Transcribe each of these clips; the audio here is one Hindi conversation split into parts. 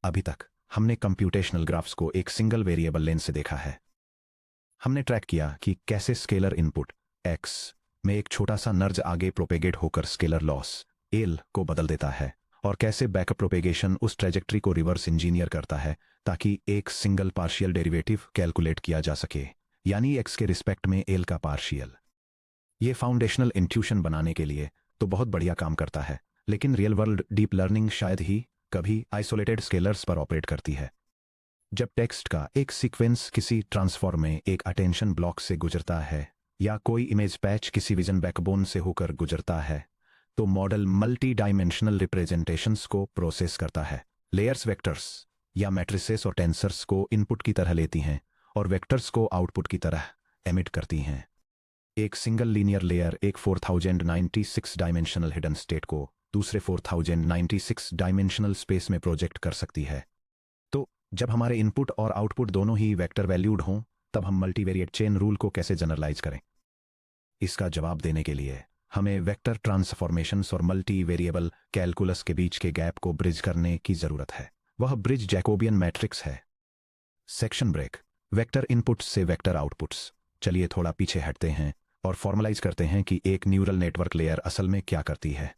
अभी तक हमने कंप्यूटेशनल ग्राफ्स को एक सिंगल वेरिएबल लेंस से देखा है। हमने ट्रैक किया कि कैसे स्केलर इनपुट x में एक छोटा सा नर्ज आगे प्रोपेगेट होकर स्केलर लॉस l को बदल देता है, और कैसे बैकअप प्रोपेगेशन उस ट्रेजेक्ट्री को रिवर्स इंजीनियर करता है ताकि एक सिंगल पार्शियल डेरिवेटिव कैलकुलेट किया जा सके, यानी x के रिस्पेक्ट में l का पार्शियल। ये फाउंडेशनल इंट्यूशन बनाने के लिए तो बहुत बढ़िया काम करता है, लेकिन रियल वर्ल्ड डीप लर्निंग शायद ही कभी आइसोलेटेड स्केलर्स पर ऑपरेट करती है। जब टेक्स्ट का एक सीक्वेंस किसी ट्रांसफॉर्म में एक अटेंशन ब्लॉक से गुजरता है या कोई इमेज पैच किसी विजन बैकबोन से होकर गुजरता है, तो मॉडल मल्टी डायमेंशनल रिप्रेजेंटेशंस को प्रोसेस करता है। लेयर्स वेक्टर्स या मैट्रिसेस और टेंसर्स को इनपुट की तरह लेती हैं और वेक्टर्स को आउटपुट की तरह एमिट करती हैं। एक सिंगल लीनियर लेयर एक 4096 डायमेंशनल हिडन स्टेट को दूसरे 4096 डायमेंशनल स्पेस में प्रोजेक्ट कर सकती है। तो जब हमारे इनपुट और आउटपुट दोनों ही वेक्टर वैल्यूड हों, तब हम मल्टीवेरिएट चेन रूल को कैसे जनरलाइज करें? इसका जवाब देने के लिए हमें वेक्टर ट्रांसफॉर्मेशंस और मल्टी वेरिएबल कैलकुलस के बीच के गैप को ब्रिज करने की जरूरत है। वह ब्रिज जैकोबियन मैट्रिक्स है। Section break. वेक्टर इनपुट्स से वेक्टर आउटपुट्स। चलिए थोड़ा पीछे हटते हैं और फॉर्मलाइज करते हैं कि एक न्यूरल नेटवर्क लेयर असल में क्या करती है।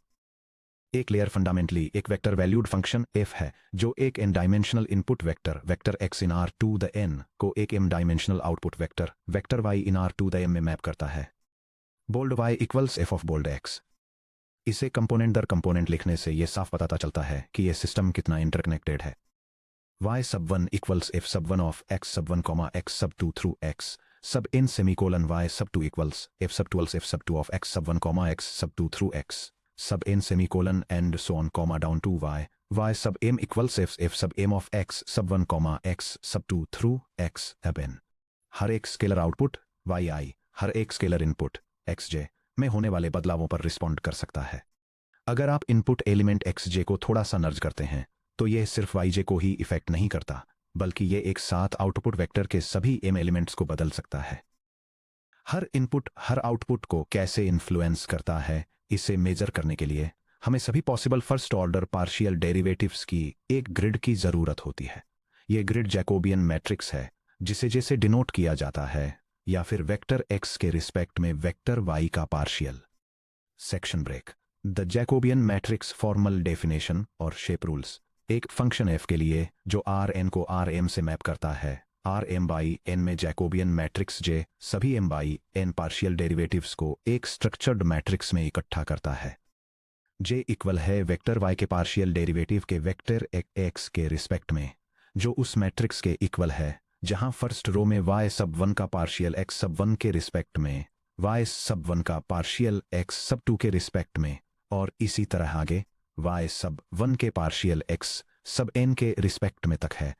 एक लेयर फंडामेंटली एक वेक्टर वैल्यूड फंक्शन f है, जो एक n dimensional input vector x in r to the n को एक m dimensional output vector y in r to the m में मैप करता है। Bold y equals f of bold x। इसे कंपोनेंट दर कंपोनेंट लिखने से यह साफ पता चलता है कि यह सिस्टम कितना इंटरकनेक्टेड है। y sub 1 equals f sub 1 of x sub 1 x sub 2 through x sub n semicolon y sub 2 equals f sub 2 f sub 2 of x sub 1 x sub 2 through x sub n semicolon and so on down to y sub m equals f sub m of x sub 1 x sub 2 through x sub n। हर एक स्केलर आउटपुट yi हर एक स्केलर इनपुट xj में होने वाले बदलावों पर रिस्पॉन्ड कर सकता है। अगर आप इनपुट एलिमेंट xj को थोड़ा सा नर्ज करते हैं, तो यह सिर्फ yj को ही इफेक्ट नहीं करता, बल्कि ये एक साथ आउटपुट वेक्टर के सभी m एलिमेंट्स को बदल सकता है। हर इनपुट हर आउटपुट को कैसे इन्फ्लुएंस करता है, इसे मेजर करने के लिए हमें सभी possible first order partial derivatives की एक ग्रिड की जरूरत होती है। यह ग्रिड जैकोबियन मैट्रिक्स है, जिसे जैसे डिनोट किया जाता है, या फिर वेक्टर x के रिस्पेक्ट में वेक्टर y का partial. Section break. The Jacobian matrix formal definition और शेप रूल्स। एक फंक्शन f के लिए जो Rn को Rm से मैप करता है, Rm बाई n में जैकोबियन मैट्रिक्स J सभी m by n partial derivatives को एक स्ट्रक्चर्ड मैट्रिक्स में इकट्ठा करता है। J इक्वल है वेक्टर y के पार्शियल डेरिवेटिव के वेक्टर x के रिस्पेक्ट में, जो उस मैट्रिक्स के इक्वल है जहां फर्स्ट रो में y सब 1 का पार्शियल x सब 1 के रिस्पेक्ट में, y सब 1 का पार्शियल x सब 2 के रिस्पेक्ट में, और इसी तरह आगे y सब 1 के पार्शियल x सब n के रिस्पेक्ट में तक है।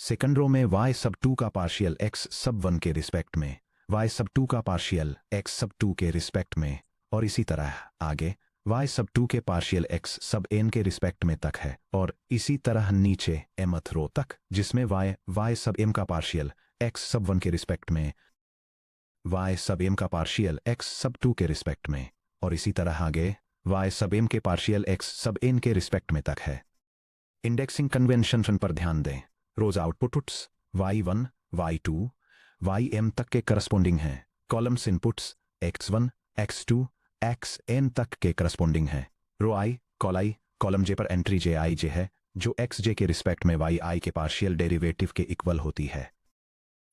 सेकंड रो में y सब 2 का पार्शियल x सब 1 के रिस्पेक्ट में, y सब 2 का पार्शियल x सब 2 के रिस्पेक्ट में, और इसी तरह आगे y सब 2 के पार्शियल x सब n के रिस्पेक्ट में तक है, और इसी तरह नीचे mth रो तक, जिसमें y सब m का पार्शियल x सब 1 के रिस्पेक्ट में, y सब m का पार्शियल x सब 2 के रिस्पेक्ट में, और इसी तरह आगे y सब m के पार्शियल x सब n के रिस्पेक्ट में तक है। इंडेक्सिंग कन्वेंशन पर ध्यान दें। रोज आउटपुट्स y1, y2, ym तक के करस्पॉन्डिंग हैं। Columns inputs x1, x2, xn तक के करस्पॉन्डिंग हैं। रो i कॉलम j पर एंट्री jij है, जो xj के रिस्पेक्ट में yi के पार्शियल डेरिवेटिव के इक्वल होती है।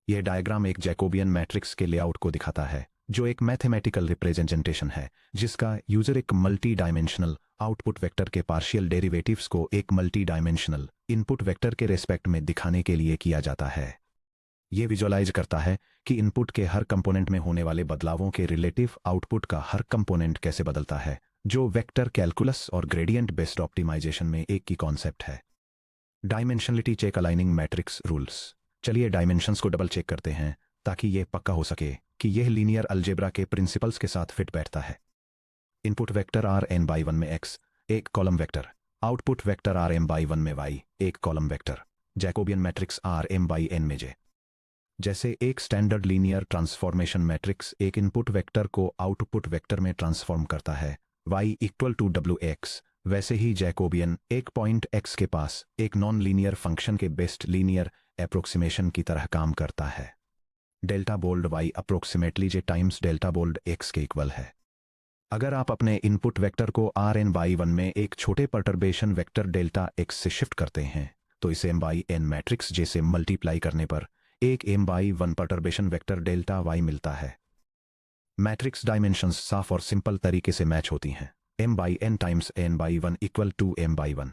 यह डायग्राम एक जैकोबियन मैट्रिक्स के लेआउट को दिखाता है, जो एक मैथमेटिकल रिप्रेजेंटेशन है, जिसका यूजर एक मल्टी डायमेंशनल आउटपुट वेक्टर के पार्शियल डेरिवेटिव्स को एक मल्टी डायमेंशनल इनपुट वेक्टर के रेस्पेक्ट में दिखाने के लिए किया जाता है। यह विजुअलाइज करता है कि इनपुट के हर कंपोनेंट में होने वाले बदलावों के रिलेटिव आउटपुट का हर कंपोनेंट कैसे बदलता है, जो वेक्टर कैलकुलस और ग्रेडियंट बेस्ड ऑप्टिमाइजेशन में एक की कॉन्सेप्ट है। Dimensionality check aligning matrix rules. चलिए डायमेंशंस को डबल चेक करते हैं ताकि यह पक्का हो सके कि यह लीनियर अलजेब्रा के प्रिंसिपल्स के साथ फिट बैठता है। इनपुट वेक्टर Rn बाई 1 में x एक column vector, output vector Rm by 1 में y एक column vector, Jacobian matrix Rm by n में j। जैसे एक स्टैंडर्ड लीनियर ट्रांसफॉर्मेशन मैट्रिक्स एक इनपुट वेक्टर को आउटपुट वेक्टर में ट्रांसफॉर्म करता है, y इक्वल टू wx वैसे ही जैकोबियन एक पॉइंट x के पास एक नॉन लीनियर फंक्शन के बेस्ट लीनियर अप्रोक्सीमेशन की तरह काम करता है। Delta bold y approximately j times delta bold x के इक्वल है। अगर आप अपने इनपुट वेक्टर को Rn/1 में एक छोटे परटर्बेशन वेक्टर डेल्टा x से शिफ्ट करते हैं तो इसे m/n मैट्रिक्स j से मल्टीप्लाई करने पर एक m/1 perturbation vector delta y मिलता है। मैट्रिक्स डायमेंशंस साफ और सिंपल तरीके से मैच होती हैं। m/n times n/1 equal to m/1।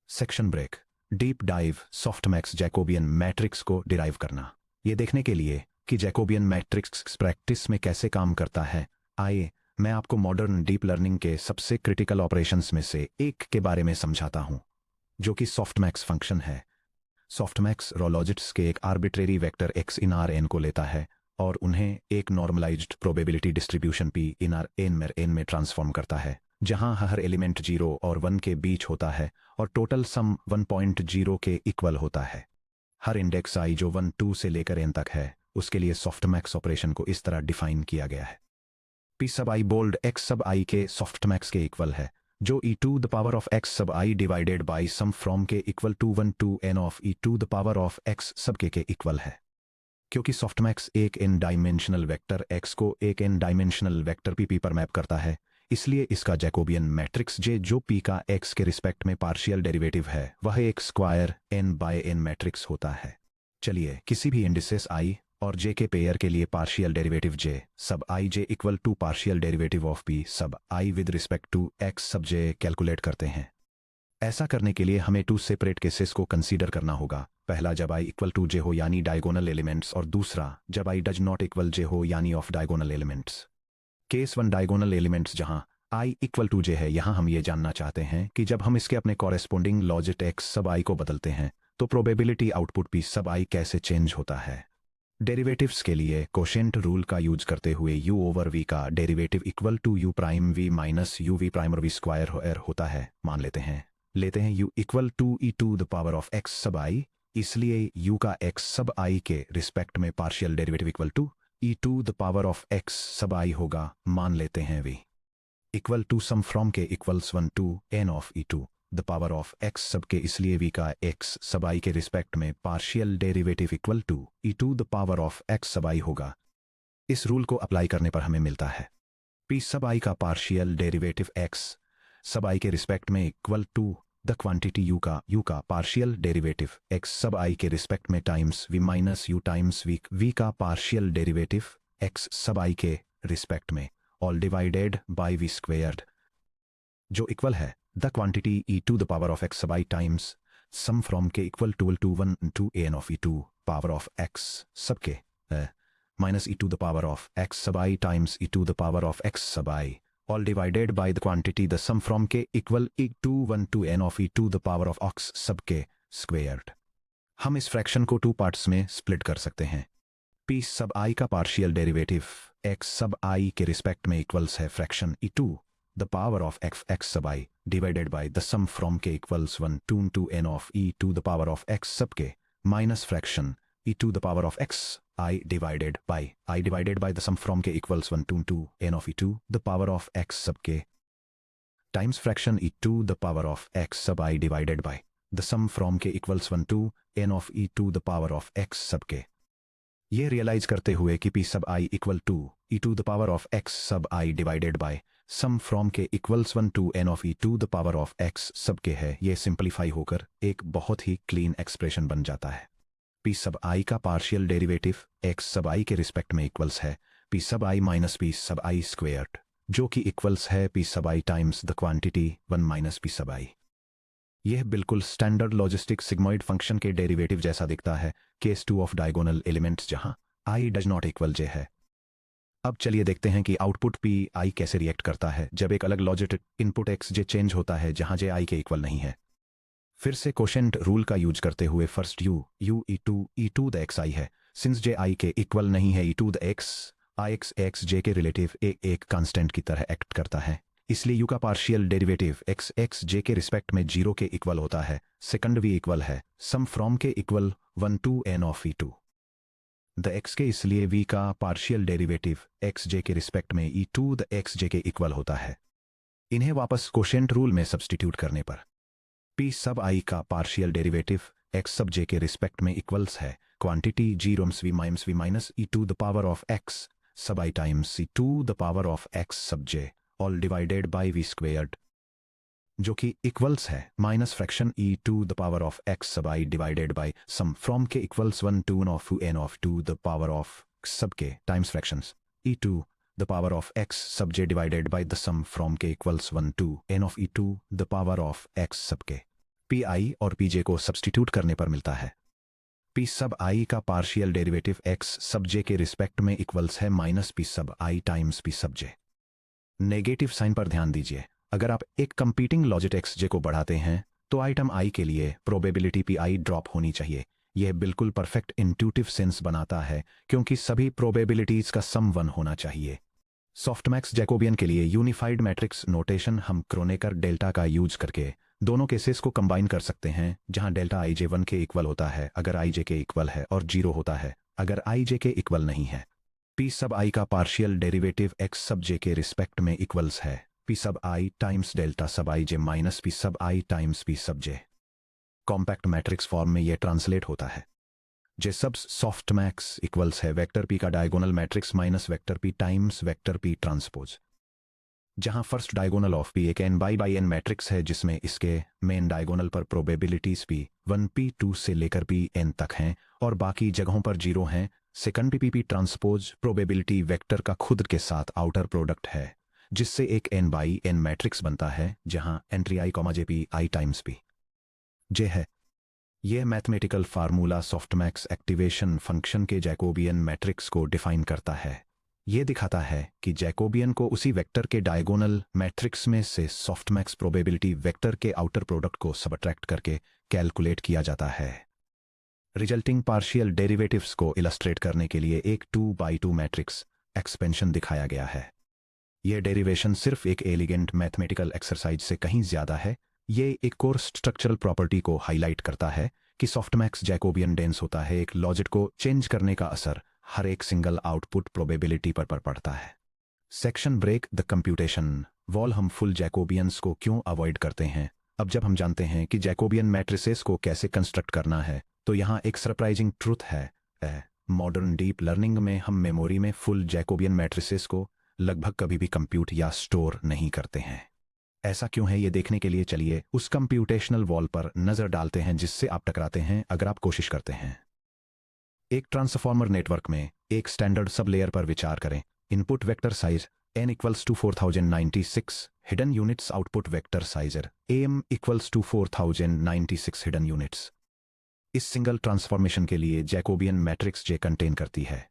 Section break. Deep dive softmax Jacobian matrix को डिराइव करना। ये देखने के लिए कि जैकोबियन मैट्रिक्स प्रैक्टिस में कैसे काम करता है, आइए मैं आपको मॉडर्न डीप लर्निंग के सबसे क्रिटिकल ऑपरेशंस में से एक के बारे में समझाता हूं, जो कि सॉफ्टमैक्स फंक्शन है। सॉफ्टमैक्स रोलॉजिस्ट्स के एक आर्बिट्रेरी वेक्टर x इन Rn को लेता है और उन्हें एक नॉर्मलाइज्ड प्रोबेबिलिटी डिस्ट्रीब्यूशन p इन Rn में ट्रांसफॉर्म करता है, जहां हर एलिमेंट 0 और 1 के बीच होता है और टोटल सम 1.0 के इक्वल होता है। हर इंडेक्स i जो 1 2 से लेकर n तक है, उसके लिए सॉफ्टमैक्स ऑपरेशन को इस तरह डिफाइन किया गया है। p sub i bold x sub i के सॉफ्टमैक्स के इक्वल है, जो e to the power of x sub i divided by sum from k equal to 1 to n of e to the power of x sub के इक्वल है। क्योंकि सॉफ्टमैक्स एक n डायमेंशनल वेक्टर x को एक n डायमेंशनल वेक्टर p पर मैप करता है, इसलिए इसका जैकोबियन मैट्रिक्स j जो p का x के रिस्पेक्ट में पार्शियल डेरिवेटिव है, वह एक स्क्वायर n/n मैट्रिक्स होता है। चलिए किसी भी इंडिसेस i और j के पेयर के लिए partial derivative j sub i j equal to partial derivative of p sub i with respect to x sub j calculate करते हैं। ऐसा करने के लिए हमें 2 सेपरेट केसेस को कंसीडर करना होगा। पहला जब i इक्वल टू j हो यानी डायगोनल एलिमेंट्स, और दूसरा जब i does not equal j हो यानी of diagonal elements. Case 1 diagonal elements जहां i इक्वल टू j है, यहां हम ये जानना चाहते हैं कि जब हम इसके अपने कॉरेस्पोंडिंग लॉजिट x सब i को बदलते हैं तो probability output p sub i कैसे चेंज होता है। डेरिवेटिव्स के लिए कोशेंट रूल का यूज करते हुए u ओवर v का derivative equal to u prime v minus u v prime और v स्क्वायर होता है। मान लेते हैं u equal to e to the power of x sub i, इसलिए u का x सब i के रिस्पेक्ट में partial derivative equal to e to the power of x sub i होगा। मान लेते हैं v equal to sum from k equals 1 to n of e to the power of x sub के, इसलिए v का x सब i के रिस्पेक्ट में partial derivative equal to e to the power of x sub i होगा। इस रूल को अप्लाई करने पर हमें मिलता है p सब i का partial derivative x sub i के रिस्पेक्ट में equal to the quantity u का partial derivative x sub i के रिस्पेक्ट में times v minus u times v का partial derivative x sub i के रिस्पेक्ट में all divided by v squared, जो इक्वल है the quantity e to the power of x sub i times sum from k equal to 1 to n of e to power of x sub k minus e to the power of x sub i times e to the power of x sub i all divided by the quantity the sum from k equal e to 1 to n of e to the power of x सब k squared। हम इस फ्रैक्शन को 2 पार्ट्स में स्प्लिट कर सकते हैं। p सब i का partial derivative x sub i के रिस्पेक्ट में इक्वल्स है fraction e to the power of x sub i divided by the sum from k equals 1 to n of e to the power of x sub k minus fraction e to the power of x I divided by the sum from k equals 1 to n of e to the power of x sub k times fraction e to the power of x sub I divided by the sum from k equals 1 to n of e to the power of x sub k। ये रियलाइज करते हुए कि p sub I equal to e to the power of x sub I divided by sum from k equals 1 to n of e to the power of x sub k है, ये सिंप्लीफाई होकर एक बहुत ही क्लीन एक्सप्रेशन बन जाता है। p सब i का partial derivative x sub i के रिस्पेक्ट में इक्वल्स है p sub i minus p sub i squared, जो कि इक्वल्स है p sub i times the quantity 1 minus p sub i। यह बिल्कुल स्टैंडर्ड लॉजिस्टिक सिग्मॉइड फंक्शन के डेरिवेटिव जैसा दिखता है केस 2 ऑफ डायगोनल एलिमेंट्स जहां i does not equal j है। अब चलिए देखते हैं कि आउटपुट p i कैसे रिएक्ट करता है जब एक अलग logic input x j change होता है जहां j i के इक्वल नहीं है। फिर से कोशेंट रूल का यूज करते हुए first u e to the x i है, सिंस j i के इक्वल नहीं है e to the x i x j के रिलेटिव एक कांस्टेंट की तरह एक्ट करता है, इसलिए u का पार्शियल डेरिवेटिव x j के रिस्पेक्ट में 0 के इक्वल होता है। सेकंड v इक्वल है sum from k equal 1 to n of e to the x k, इसलिए v का पार्शियल डेरिवेटिव x j के रिस्पेक्ट में e to the x j के इक्वल होता है। इन्हें वापस कोशेंट रूल में सब्स्टिट्यूट करने पर पी सब आई का पार्शियल डेरिवेटिव एक्स सब जे के रिस्पेक्ट में इक्वल्स है quantity g rooms v minus e to the power of x sub i times c to the power of x sub j all divided by v squared, जो कि इक्वल्स है minus fraction e to the power of x sub i divided by sum from k equals 1 to n of to the power of sub k times fractions e to the power of x sub J divided by the sum from k equals 1 to n of e to the power of x sub k. P I और पी जे को सब्स्टिट्यूट करने पर मिलता है पी सब आई का पार्शियल डेरिवेटिव एक्स सब जे के रिस्पेक्ट में इक्वल्स है minus P sub i times P सब जे। नेगेटिव साइन पर ध्यान दीजिए। अगर आप एक कंपीटिंग लॉजिट एक्स जे को बढ़ाते हैं तो आइटम आई के लिए प्रोबेबिलिटी पी आई ड्रॉप होनी चाहिए। यह बिल्कुल परफेक्ट इंट्यूटिव सेंस बनाता है क्योंकि सभी प्रोबेबिलिटीज का सम 1 होना चाहिए। सॉफ्टमैक्स जैकोबियन के लिए यूनिफाइड मैट्रिक्स नोटेशन हम क्रोनेकर डेल्टा का यूज करके दोनों केसेस को कंबाइन कर सकते हैं, जहां डेल्टा आई जे 1 के इक्वल होता है अगर आई जे के इक्वल है और 0 होता है अगर आई जे के इक्वल नहीं है। पी सब आई का पार्शियल डेरिवेटिव एक्स सब जे के रिस्पेक्ट में इक्वल्स है p sub i times delta सब आई जे minus P sub i times P सब जे। कॉम्पैक्ट मैट्रिक्स फॉर्म में यह ट्रांसलेट होता है जे सब्स सॉफ्टमैक्स इक्वल्स है वेक्टर पी का diagonal matrix minus vector P times vector P transpose, जहां फर्स्ट डायगोनल ऑफ पी एक एन बाई एन मैट्रिक्स है जिसमें इसके मेन डायगोनल पर प्रोबेबिलिटीज पी 1 पी 2 से लेकर पी एन तक हैं और बाकी जगहों पर 0 हैं। Second P transpose probability vector का खुद के साथ आउटर प्रोडक्ट है जिससे एक एन बाई एन मैट्रिक्स बनता है जहां entry I comma J P i times P जे है। यह mathematical formula softmax activation function के जैकोबियन मैट्रिक्स को डिफाइन करता है। यह दिखाता है कि जैकोबियन को उसी वेक्टर के डायगोनल मैट्रिक्स में से सॉफ्टमैक्स प्रोबेबिलिटी वेक्टर के आउटर प्रोडक्ट को सबट्रैक्ट करके कैलकुलेट किया जाता है। रिजल्टिंग पार्शियल डेरिवेटिव्स को इलस्ट्रेट करने के लिए एक 2x2 मैट्रिक्स एक्सपेंशन दिखाया गया है। यह डेरिवेशन सिर्फ एक एलिगेंट मैथमेटिकल एक्सरसाइज से कहीं ज्यादा है। ये एक और स्ट्रक्चरल प्रॉपर्टी को हाईलाइट करता है कि सॉफ्टमैक्स जैकोबियन डेंस होता है। एक लॉजिट को चेंज करने का असर हर एक सिंगल आउटपुट प्रोबेबिलिटी पर पड़ता है। Section break the computation wall हम फुल जैकोबियंस को क्यों अवॉइड करते हैं? अब जब हम जानते हैं कि जैकोबियन मैट्रिसेस को कैसे कंस्ट्रक्ट करना है तो यहाँ एक सरप्राइजिंग ट्रूथ है। मॉडर्न डीप लर्निंग में हम मेमोरी में फुल जैकोबियन मैट्रिसेस को लगभग कभी भी कंप्यूट या स्टोर नहीं करते हैं। ऐसा क्यों है ये देखने के लिए चलिए उस कंप्यूटेशनल वॉल पर नजर डालते हैं जिससे आप टकराते हैं अगर आप कोशिश करते हैं। एक ट्रांसफॉर्मर नेटवर्क में एक स्टैंडर्ड सब लेयर पर विचार करें। Input vector size n equals to 4096 hidden units, output vector size m equals to 4096 hidden units. इस सिंगल ट्रांसफॉर्मेशन के लिए जैकोबियन मैट्रिक्स जे कंटेन करती है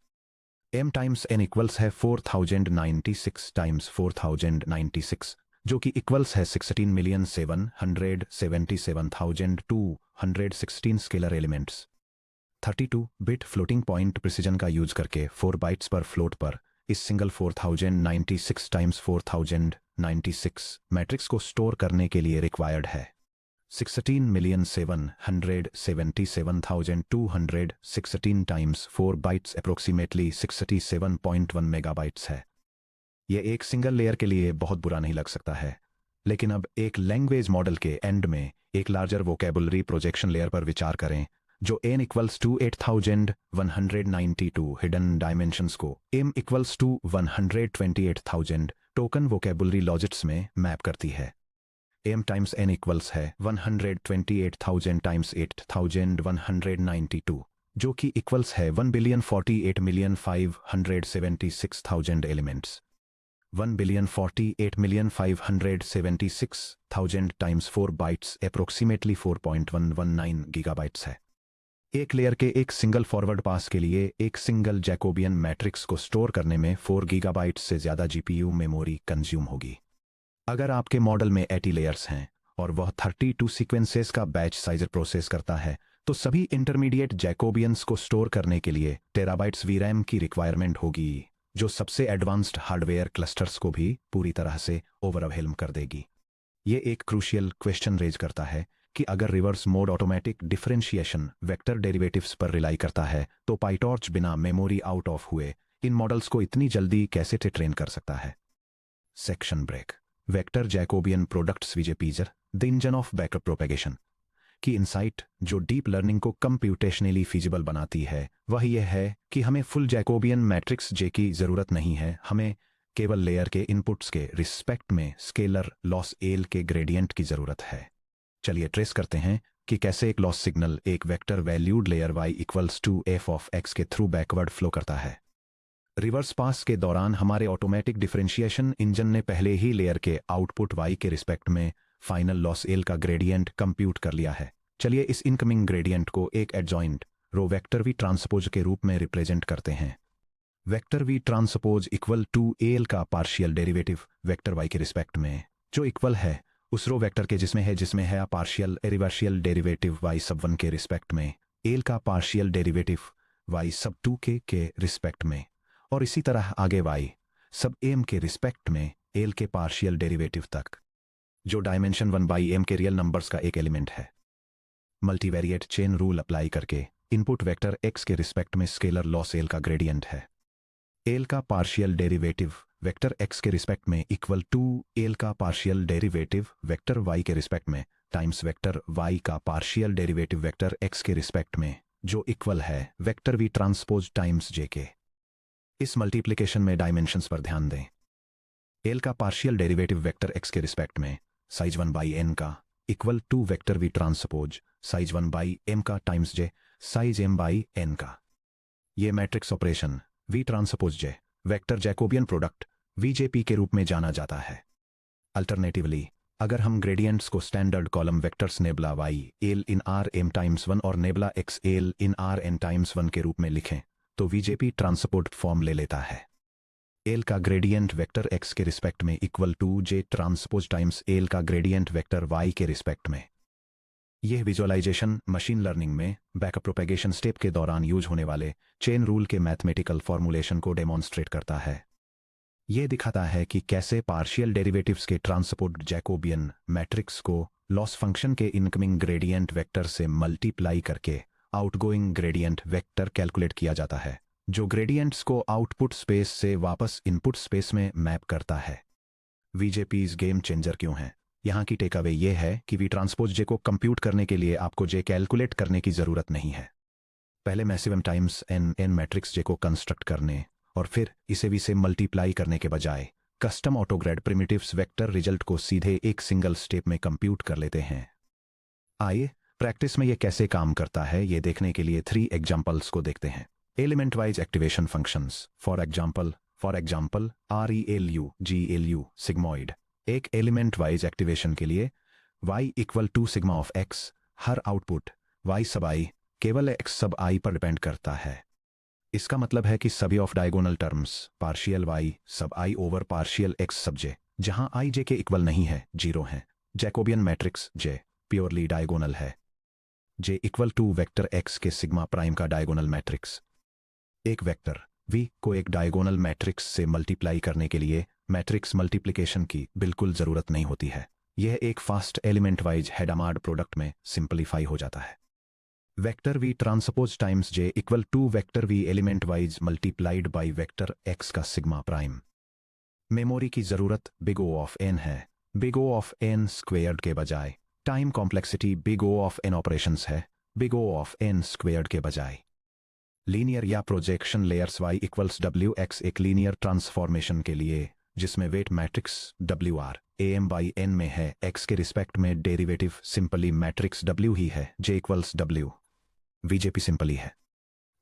m टाइम्स n इक्वल्स है 4096 टाइम्स 4096 जो कि इक्वल्स है 16,777,216 scalar elements. 32 bit floating point precision का यूज करके 4 बाइट्स पर फ्लोट पर इस सिंगल 4096 टाइम्स 4096 मैट्रिक्स को स्टोर करने के लिए रिक्वायर्ड है 16,777,216 टाइम्स 4 बाइट्स अप्रोक्सीमेटली 67.1 मेगाबाइट्स है। यह एक सिंगल लेयर के लिए बहुत बुरा नहीं लग सकता है, लेकिन अब एक लैंग्वेज मॉडल के एंड में एक लार्जर वोकेबुलरी प्रोजेक्शन लेयर पर विचार करें जो n equals to 8192 hidden dimensions को m equals to 128,000 token vocabulary logits में मैप करती है। m टाइम्स n इक्वल्स है 128,000 टाइम्स 8,192 जो कि इक्वल्स है 1,048,576,000 elements. 1,048,576,000 times 4 bytes approximately 4.119 gigabytes है। एक लेयर के एक सिंगल फॉरवर्ड पास के लिए एक सिंगल जैकोबियन मैट्रिक्स को स्टोर करने में 4 गीगाबाइट्स से ज्यादा जीपीयू मेमोरी कंज्यूम होगी। अगर आपके मॉडल में 80 लेयर्स हैं और वह 32 सीक्वेंसेस का बैच साइजर प्रोसेस करता है तो सभी इंटरमीडिएट जैकोबियंस को स्टोर करने के लिए टेराबाइट्स वीरैम की रिक्वायरमेंट होगी जो सबसे एडवांस्ड हार्डवेयर क्लस्टर्स को भी पूरी तरह से ओवरवेल्म कर देगी। ये एक क्रूशियल क्वेश्चन रेज करता है कि अगर reverse mode automatic differentiation vector derivatives पर रिलाई करता है तो पाइटॉर्च बिना मेमोरी आउट ऑफ हुए इन मॉडल्स को इतनी जल्दी कैसे ट्रेन कर सकता है। Section break. Vector Jacobian products VJPs the engine of backup propagation की इंसाइट जो डीप लर्निंग को कंप्यूटेशनली फीजिबल बनाती है वह यह है कि हमें फुल जैकोबियन मैट्रिक्स जे की ज़रूरत नहीं है, हमें केवल लेयर के इनपुट्स के रिस्पेक्ट में स्केलर लॉस एल के ग्रेडियंट की ज़रूरत है। चलिए ट्रेस करते हैं कि कैसे एक लॉस सिग्नल एक vector valued layer y equals to F of X के थ्रू बैकवर्ड फ्लो करता है। रिवर्स पास के दौरान हमारे ऑटोमेटिक डिफरेंशिएशन इंजन ने पहले ही लेयर के आउटपुट y के रिस्पेक्ट में फाइनल लॉस एल का ग्रेडियंट कंप्यूट कर लिया है। चलिए इस इनकमिंग ग्रेडियंट को एक adjoint row vector we transpose के रूप में रिप्रेजेंट करते हैं। Vector we transpose equal to L का पार्शियल डेरिवेटिव वेक्टर y के रिस्पेक्ट में जो इक्वल है उस रो वेक्टर के जिसमें है पार्शियल रिवर्शियल डेरिवेटिव y सब 1 के रिस्पेक्ट में, एल का पार्शियल डेरिवेटिव y सब 2 के रिस्पेक्ट में, और इसी तरह आगे y सब m के रिस्पेक्ट में एल के पार्शियल डेरिवेटिव तक, जो डायमेंशन 1/m के रियल नंबर्स का एक एलिमेंट है। मल्टीवेरिएट चेन रूल अप्लाई करके इनपुट वेक्टर x के रिस्पेक्ट में स्केलर लॉस एल का ग्रेडियंट है। एल का पार्शियल डेरिवेटिव वेक्टर x के रिस्पेक्ट में इक्वल टू एल का पार्शियल डेरिवेटिव वेक्टर y के रिस्पेक्ट में टाइम्स वेक्टर y का पार्शियल डेरिवेटिव वेक्टर x के रिस्पेक्ट में जो इक्वल है vector v transpose times j के। इस मल्टीप्लिकेशन में डायमेंशंस पर ध्यान दें। एल का पार्शियल डेरिवेटिव वेक्टर x के रिस्पेक्ट में साइज 1/n का equal to vector v transpose size 1/m का टाइम्स j साइज m/n का। ये matrix operation v transpose j vector Jacobian product VJP के रूप में जाना जाता है। अल्टरनेटिवली अगर हम ग्रेडियंट्स को standard column vectors nabla y L in r m times 1 और nabla x L in r n times 1 के रूप में लिखें तो VJP ट्रांसपोर्ट फॉर्म ले लेता है। एल का ग्रेडियंट वेक्टर x के रिस्पेक्ट में equal to j transpose times L का ग्रेडियंट वेक्टर y के रिस्पेक्ट में। यह विजुअलाइजेशन मशीन लर्निंग में बैकअप प्रोपेगेशन स्टेप के दौरान यूज होने वाले चेन रूल के मैथमेटिकल फॉर्मुलेशन को डेमोन्स्ट्रेट करता है। यह दिखाता है कि कैसे पार्शियल डेरिवेटिव्स के ट्रांसपोर्ट जैकोबियन मैट्रिक्स को लॉस फंक्शन के इनकमिंग ग्रेडियंट वेक्टर से मल्टीप्लाई करके आउटगोइंग ग्रेडियंट वेक्टर कैलकुलेट किया जाता है, जो ग्रेडियंट्स को आउटपुट स्पेस से वापस इनपुट स्पेस में मैप करता है। VJPs गेम चेंजर क्यों हैं? यहाँ की टेक अवे यह है कि वी ट्रांसपोज जे को कंप्यूट करने के लिए आपको जे कैलकुलेट करने की जरूरत नहीं है। पहले मैसिवम टाइम्स n मैट्रिक्स जे को कंस्ट्रक्ट करने और फिर इसे वी से मल्टीप्लाई करने के बजाय कस्टम ऑटोग्रेड प्रिमिटिव्स वेक्टर रिजल्ट को सीधे एक सिंगल स्टेप में कंप्यूट कर लेते हैं। आइए प्रैक्टिस में यह कैसे काम करता है ये देखने के लिए 3 एग्जांपल्स को देखते हैं। Element wise activation functions. For example ReLU GLU sigmoid. एक एलिमेंट वाइज एक्टिवेशन के लिए y equal to sigma of x, हर आउटपुट y सब i केवल x सब i पर डिपेंड करता है। इसका मतलब है कि सभी off diagonal terms partial y sub i over partial x sub j जहां i j के इक्वल नहीं है 0 है। Jacobian matrix j purely diagonal है। j equal to vector x के सिग्मा प्राइम का डायगोनल मैट्रिक्स। एक वेक्टर v को एक डायगोनल मैट्रिक्स से मल्टीप्लाई करने के लिए मैट्रिक्स मल्टीप्लिकेशन की बिल्कुल जरूरत नहीं होती है। यह एक fast element wise Hadamard product में सिंपलीफाई हो जाता है। Vector v transpose times j equal to vector v element wise multiplied by vector x का सिग्मा प्राइम। मेमोरी की जरूरत बिग O ऑफ n है। Big O of n squared के बजाय time complexity big O of n operations है big O of n squared के बजाय। लीनियर या projection layers y equals wx एक लीनियर ट्रांसफॉर्मेशन के लिए जिसमें वेट मैट्रिक्स WR am/n में है, x के रिस्पेक्ट में डेरिवेटिव सिंपली मैट्रिक्स W ही है, j equals W। VJP simply है।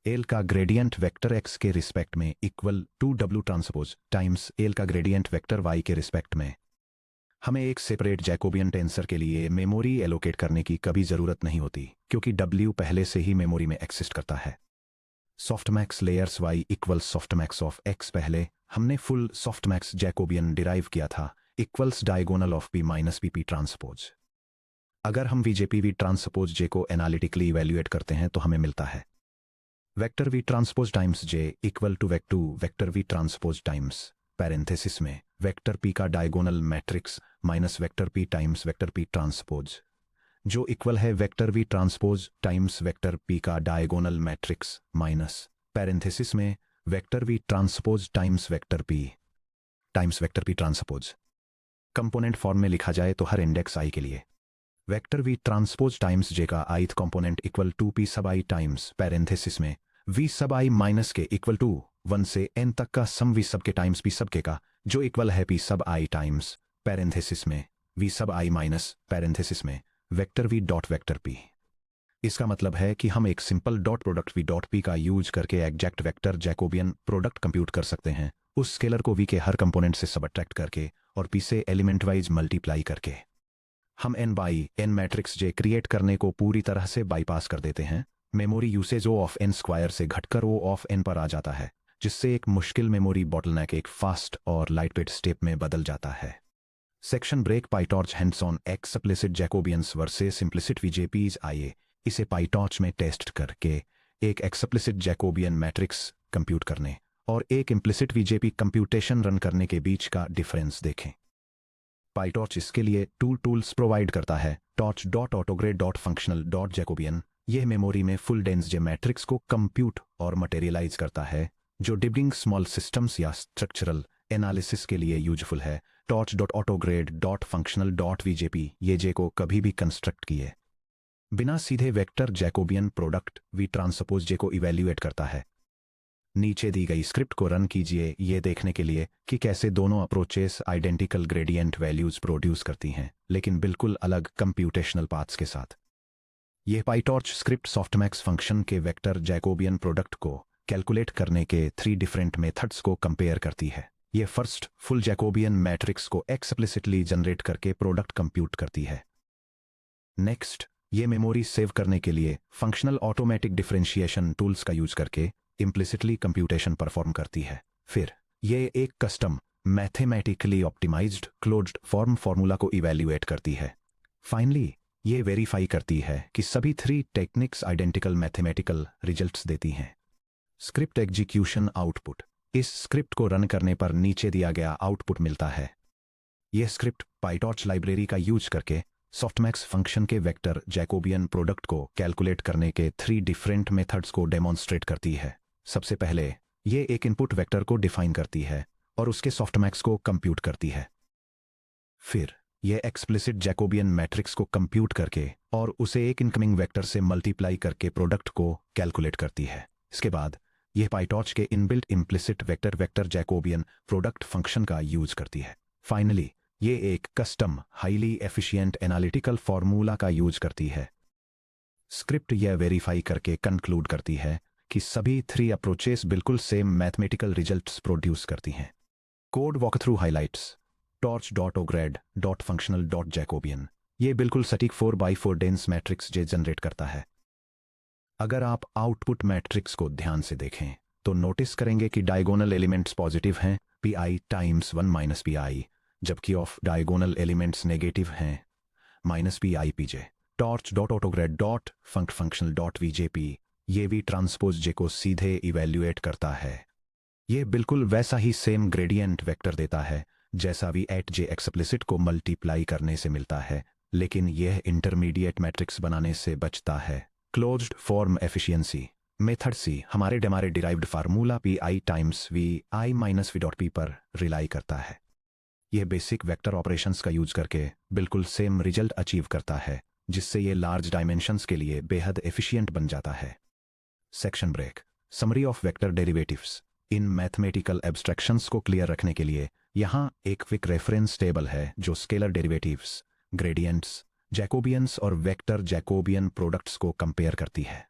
एल का ग्रेडियंट वेक्टर x के रिस्पेक्ट में equal to W transpose times L का ग्रेडियंट वेक्टर y के रिस्पेक्ट में। हमें एक सेपरेट जैकोबियन टेंसर के लिए मेमोरी एलोकेट करने की कभी जरूरत नहीं होती क्योंकि W पहले से ही मेमोरी में एक्सिस्ट करता है। Softmax layers y equals softmax of x पहले हमने फुल सॉफ्टमैक्स जैकोबियन डिराइव किया था equals diagonal of p minus p transpose. अगर हम VJP v ट्रांसपोज j को एनालिटिकली इवेल्युएट करते हैं तो हमें मिलता है vector v transpose times j equal to vector v transpose times parenthesis में वेक्टर p का diagonal matrix minus vector p times vector p transpose जो इक्वल है vector v transpose times vector p का डायगोनल मैट्रिक्स माइनस पैरेंथेसिस में vector v transpose times vector p transpose. Component form में लिखा जाए तो हर इंडेक्स आई के लिए vector we transpose times j का ith component equal to p sub i times parenthesis में v sub i minus k equal to 1 से n तक का सम वी सब के टाइम्स पी सब के का जो इक्वल है p sub i times parenthesis में v sub i minus parenthesis में vector v dot vector p. इसका मतलब है कि हम एक simple dot product v dot p का यूज करके exact vector Jacobian product compute कर सकते हैं उस स्केलर को वी के हर कंपोनेंट से सबट्रैक्ट करके और पी से एलिमेंट वाइज मल्टीप्लाई करके। हम n by n matrix j create करने को पूरी तरह से बाईपास कर देते हैं। Memory usage O of n square से घटकर ओ ऑफ n पर आ जाता है जिससे एक मुश्किल मेमोरी बॉटलनेक एक फास्ट और लाइटवेट स्टेप में बदल जाता है। Section break PyTorch hands on explicit Jacobians versus implicit VJPs. आइए इसे पाइटॉर्च में टेस्ट करके एक एक्सप्लिसिट जैकोबियन मैट्रिक्स कंप्यूट करने और एक इम्प्लिसिट वीजेपी कंप्यूटेशन रन करने के बीच का डिफरेंस देखें। पाइटॉर्च इसके लिए टूल्स प्रोवाइड करता है। Torch dot autograd dot functional dot Jacobian यह मेमोरी में फुल डेंस जे मैट्रिक्स को कंप्यूट और मटेरियलाइज करता है जो डिबगिंग स्मॉल सिस्टम्स या स्ट्रक्चरल एनालिसिस के लिए यूजफुल है। Torch dot autograd dot functional dot VJP ये जे को कभी भी कंस्ट्रक्ट किए बिना सीधे vector Jacobian product v transpose J को इवैल्यूएट करता है। नीचे दी गई स्क्रिप्ट को रन कीजिए ये देखने के लिए कि कैसे दोनों approaches identical gradient values produce करती हैं लेकिन बिल्कुल अलग कंप्यूटेशनल पाथ्स के साथ। यह पाइटॉर्च स्क्रिप्ट सॉफ्टमैक्स फंक्शन के वेक्टर जैकोबियन प्रोडक्ट को कैलकुलेट करने के 3 डिफरेंट मेथड्स को कंपेयर करती है। यह फर्स्ट फुल जैकोबियन मैट्रिक्स को एक्सप्लिसिटली जनरेट करके प्रोडक्ट कंप्यूट करती है। नेक्स्ट ये मेमोरी सेव करने के लिए फंक्शनल ऑटोमेटिक डिफरेंशिएशन टूल्स का यूज करके इम्प्लिसिटली कंप्यूटेशन परफॉर्म करती है। फिर ये एक custom mathematically optimized closed form formula को इवैल्यूएट करती है। फाइनली ये वेरीफाई करती है कि सभी 3 टेक्निक्स आइडेंटिकल मैथमेटिकल रिजल्ट्स देती हैं। स्क्रिप्ट एग्जीक्यूशन आउटपुट इस स्क्रिप्ट को रन करने पर नीचे दिया गया आउटपुट मिलता है। यह स्क्रिप्ट पाइटॉर्च लाइब्रेरी का यूज करके सॉफ्टमैक्स फंक्शन के वेक्टर जैकोबियन प्रोडक्ट को कैलकुलेट करने के 3 डिफरेंट मेथड्स को डेमोन्स्ट्रेट करती है। सबसे पहले ये एक इनपुट वेक्टर को डिफाइन करती है और उसके सॉफ्टमैक्स को कंप्यूट करती है। फिर यह एक्सप्लिसिट जैकोबियन मैट्रिक्स को कंप्यूट करके और उसे एक इनकमिंग वेक्टर से मल्टीप्लाई करके प्रोडक्ट को कैलकुलेट करती है। इसके बाद यह पाइटॉर्च के inbuilt implicit vector vector Jacobian product function का यूज करती है। फाइनली ये एक custom highly efficient analytical formula का यूज करती है। स्क्रिप्ट यह वेरीफाई करके कंक्लूड करती है कि सभी 3 अप्रोचेस बिल्कुल सेम मैथमेटिकल रिजल्ट्स प्रोड्यूस करती हैं। Code walkthrough highlights torch dot autograd dot functional dot Jacobian ये बिल्कुल सटीक 4x4 डेंस मैट्रिक्स जे जनरेट करता है। अगर आप आउटपुट मैट्रिक्स को ध्यान से देखें तो नोटिस करेंगे कि डायगोनल एलिमेंट्स पॉजिटिव हैं p times 1 minus p i, जबकि ऑफ डायगोनल एलिमेंट्स नेगेटिव हैं minus p i p j. Torch dot autograd dot functional dot VJP ये भी ट्रांसपोज जे को सीधे इवैल्यूएट करता है। ये बिल्कुल वैसा ही सेम ग्रेडियंट वेक्टर देता है जैसा वी एट जे एक्सप्लिसिट को मल्टीप्लाई करने से मिलता है, लेकिन यह इंटरमीडिएट मैट्रिक्स बनाने से बचता है। Closed form efficiency method C हमारे derived formula p i times v i minus v dot p पर रिलाई करता है। यह बेसिक वेक्टर ऑपरेशंस का यूज करके बिल्कुल सेम रिजल्ट अचीव करता है जिससे ये लार्ज डायमेंशंस के लिए बेहद एफिशिएंट बन जाता है। Section break summary of vector derivatives in mathematical abstractions को क्लियर रखने के लिए यहाँ एक क्विक रेफरेंस टेबल है जो स्केलर डेरिवेटिव्स ग्रेडियंट्स जैकोबियंस और वेक्टर जैकोबियन प्रोडक्ट्स को कंपेयर करती है।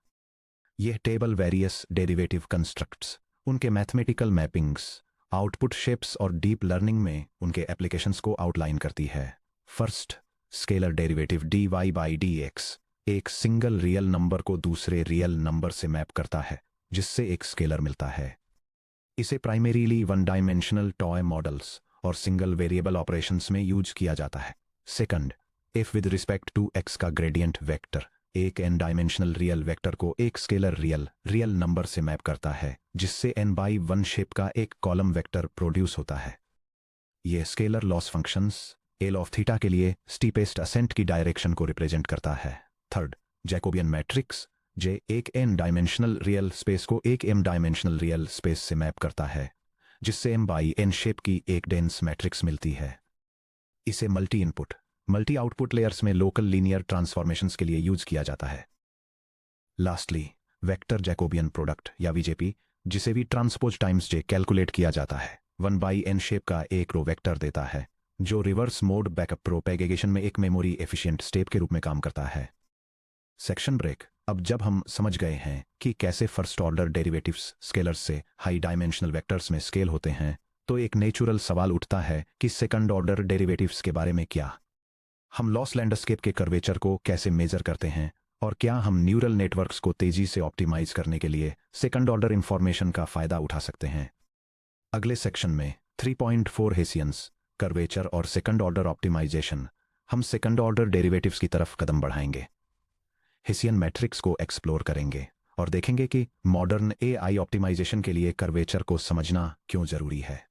यह टेबल वेरियस डेरिवेटिव कंस्ट्रक्ट्स उनके मैथमेटिकल मैपिंग्स आउटपुट शेप्स और डीप लर्निंग में उनके एप्लीकेशंस को आउटलाइन करती है। First scalar derivative dy by dx एक सिंगल रियल नंबर को दूसरे रियल नंबर से मैप करता है जिससे एक स्केलर मिलता है। इसे प्राइमरीली 1 डायमेंशनल टॉय मॉडल्स और सिंगल वेरिएबल ऑपरेशंस में यूज किया जाता है। Second if with respect to x का ग्रेडियंट वेक्टर एक n डायमेंशनल रियल वेक्टर को एक स्केलर रियल नंबर से मैप करता है जिससे n बाई 1 शेप का एक कॉलम वेक्टर प्रोड्यूस होता है। यह scalar loss functions L of theta के लिए स्टीपेस्ट असेंट की डायरेक्शन को रिप्रेजेंट करता है। थर्ड जैकोबियन मैट्रिक्स जे एक n डायमेंशनल रियल स्पेस को एक m डायमेंशनल रियल स्पेस से मैप करता है जिससे m बाई n शेप की एक डेंस मैट्रिक्स मिलती है। इसे multi input multi output layers में लोकल लीनियर ट्रांसफॉर्मेशंस के लिए यूज किया जाता है। लास्टली वेक्टर जैकोबियन प्रोडक्ट या वीजेपी, जिसे भी ट्रांसपोज टाइम्स जे कैलकुलेट किया जाता है, 1/n शेप का एक रो वेक्टर देता है जो रिवर्स मोड बैकअप प्रोपेगेशन में एक मेमोरी एफिशिएंट स्टेप के रूप में काम करता है। Section break. अब जब हम समझ गए हैं कि कैसे फर्स्ट ऑर्डर डेरिवेटिव्स स्केलर्स से हाई डायमेंशनल वेक्टर्स में स्केल होते हैं, तो एक नेचुरल सवाल उठता है कि सेकंड ऑर्डर डेरिवेटिव्स के बारे में क्या। हम लॉस लैंडस्केप के कर्वेचर को कैसे मेजर करते हैं, और क्या हम न्यूरल नेटवर्क्स को तेजी से ऑप्टिमाइज करने के लिए सेकंड ऑर्डर इंफॉर्मेशन का फायदा उठा सकते हैं। अगले सेक्शन में 3.4 हेसियंस कर्वेचर और सेकंड ऑर्डर ऑप्टिमाइजेशन, हम सेकंड ऑर्डर डेरिवेटिव्स की तरफ कदम बढ़ाएंगे, हेसियन मैट्रिक्स को एक्सप्लोर करेंगे और देखेंगे कि मॉडर्न एआई ऑप्टिमाइजेशन के लिए कर्वेचर को समझना क्यों जरूरी है।